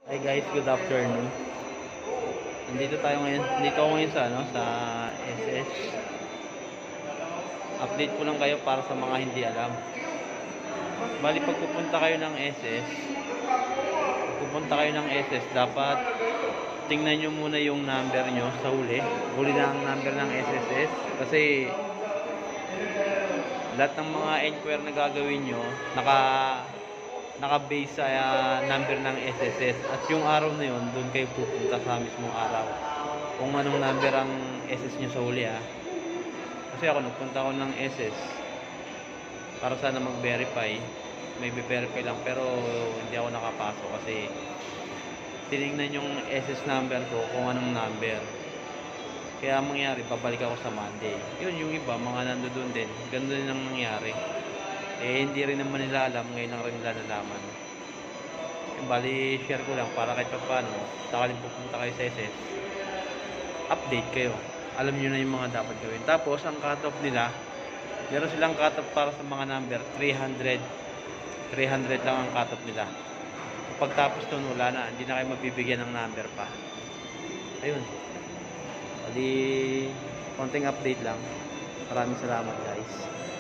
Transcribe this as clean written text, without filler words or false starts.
Hi guys, good afternoon. Nandito ako ngayon sa sa SS. Update ko lang kayo para sa mga hindi alam. Bali pag pupunta kayo ng SS, dapat tingnan nyo muna yung number nyo sa huli. Huli na ang number ng SSS kasi lahat ng mga enquire na gagawin nyo naka-base sa number ng SSS, at yung araw na yun doon kayo pupunta sa mismong araw kung anong number ang SS nyo sa huli kasi ako nagpunta ako ng SS para sana mag-verify, may verify lang pero hindi ako nakapasok kasi tinignan yung SS number ko kung anong number. Kaya ang mangyari, babalik ako sa Monday. Yun, yung iba, mga nandoon din, ganun din ang nangyari. Hindi rin naman nila alam, ngayon lang rin nila nalaman. Bali, share ko lang para kahit pa paano, sakaling pupunta kayo sa SS, update kayo. Alam nyo na yung mga dapat gawin. Tapos, ang cut-off nila, meron silang cut-off para sa mga number, 300. 300 lang ang cut-off nila. Pagtapos nun, wala na. Hindi na kayo mabibigyan ng number pa. Ayun. Bali, konting update lang. Maraming salamat guys.